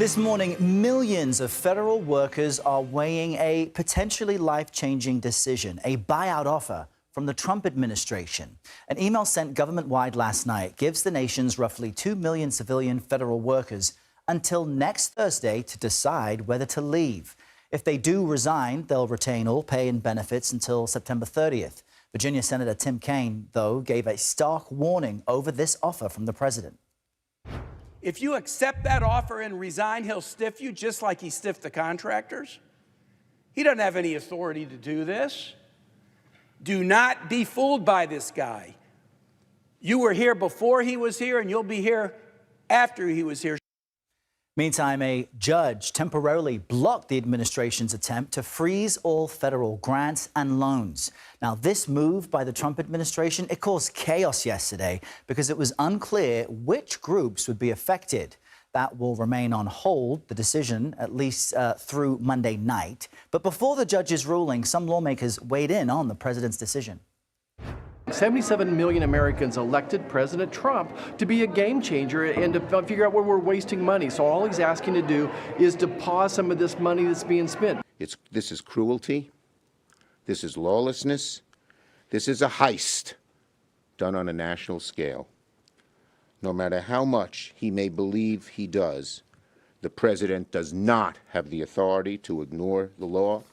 This morning, millions of federal workers are weighing a potentially life-changing decision, a buyout offer from the Trump administration. An email sent government-wide last night gives the nation's roughly 2 million civilian federal workers until next Thursday to decide whether to leave. If they do resign, they'll retain all pay and benefits until September 30th. Virginia Senator Tim Kaine, though, gave a stark warning over this offer from the president. If you accept that offer and resign, he'll stiff you just like he stiffed the contractors. He doesn't have any authority to do this. Do not be fooled by this guy. You were here before he was here, and you'll be here after he was here. Meantime, a judge temporarily blocked the administration's attempt to freeze all federal grants and loans. Now, this move by the Trump administration, it caused chaos yesterday because it was unclear which groups would be affected. That will remain on hold, the decision, at least through Monday night. But before the judge's ruling, some lawmakers weighed in on the president's decision. 77 million Americans elected President Trump to be a game changer and to figure out where we're wasting money. So all he's asking to do is to pause some of this money that's being spent. This is cruelty. This is lawlessness. This is a heist done on a national scale. No matter how much he may believe he does, the president does not have the authority to ignore the law.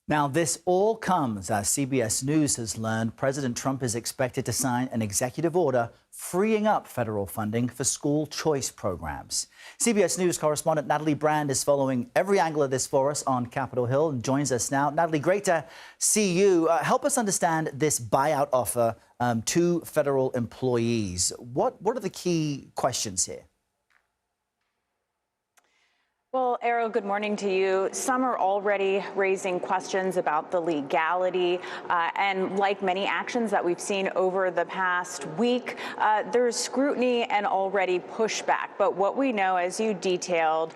Now, this all comes as CBS News has learned President Trump is expected to sign an executive order freeing up federal funding for school choice programs. CBS News correspondent Natalie Brand is following every angle of this for us on Capitol Hill and joins us now. Natalie, great to see you. Help us understand this buyout offer to federal employees. What are the key questions here? Well, Errol, good morning to you. Some are already raising questions about the legality, and like many actions that we've seen over the past week, there's scrutiny and already pushback. But what we know, as you detailed,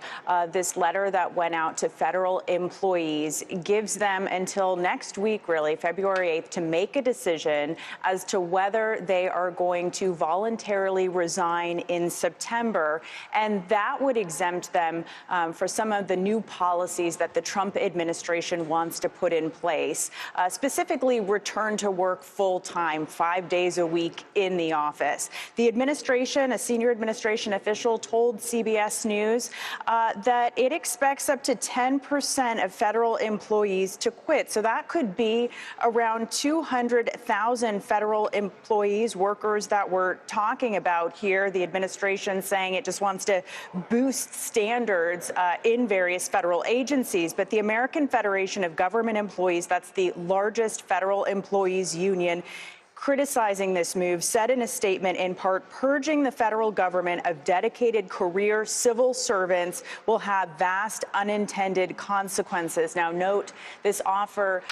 this letter that went out to federal employees gives them until next week, really, February 8th, to make a decision as to whether they are going to voluntarily resign in September. And that would exempt them for some of the new policies that the Trump administration wants to put in place, specifically return to work full-time, 5 days a week in the office. The administration, a senior administration official, told CBS News that it expects up to 10% of federal employees to quit. So that could be around 200,000 federal employees, workers that we're talking about here. The administration saying it just wants to boost standards in various federal agencies. But the American Federation of Government Employees, that's the largest federal employees union, criticizing this move, said in a statement, in part, purging the federal government of dedicated career civil servants will have vast unintended consequences. Now, note, this offer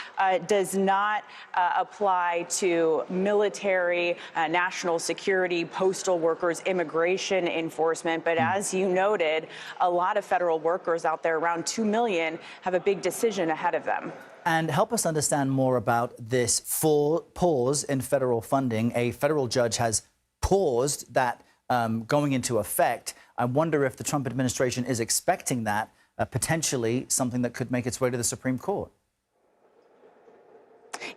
does not apply to military, national security, postal workers, immigration enforcement. But as you noted, a lot of federal workers out there, around 2 million, have a big decision ahead of them. And help us understand more about this pause in federal funding. A federal judge has paused that going into effect. I wonder if the Trump administration is expecting that, potentially something that could make its way to the Supreme Court.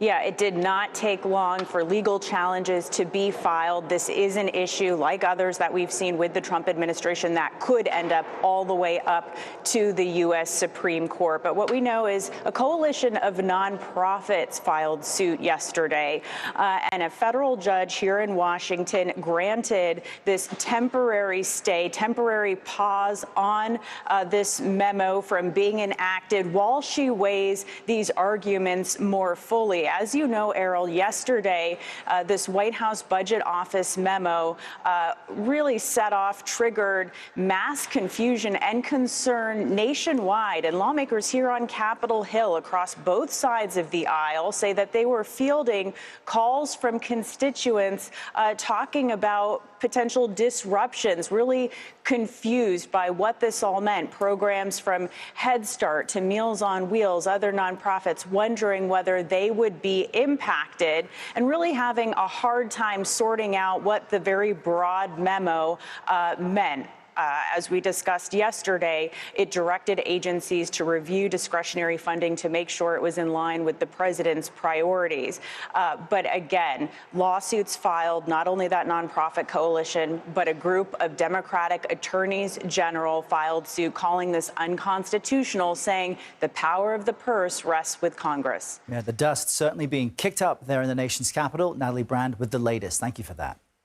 Yeah, it did not take long for legal challenges to be filed. This is an issue, like others that we've seen with the Trump administration, that could end up all the way up to the U.S. Supreme Court. But what we know is a coalition of nonprofits filed suit yesterday, and a federal judge here in Washington granted this temporary stay, temporary pause on this memo from being enacted while she weighs these arguments more fully. As you know, Errol, yesterday, this White House Budget Office memo really triggered mass confusion and concern nationwide. And lawmakers here on Capitol Hill across both sides of the aisle say that they were fielding calls from constituents talking about potential disruptions, really confused by what this all meant. Programs from Head Start to Meals on Wheels, other nonprofits wondering whether they would be impacted, and really having a hard time sorting out what the very broad memo meant. As we discussed yesterday, it directed agencies to review discretionary funding to make sure it was in line with the president's priorities. But again, lawsuits filed, not only that nonprofit coalition, but a group of Democratic attorneys general filed suit calling this unconstitutional, saying the power of the purse rests with Congress. Yeah, the dust certainly being kicked up there in the nation's capital. Natalie Brand with the latest. Thank you for that.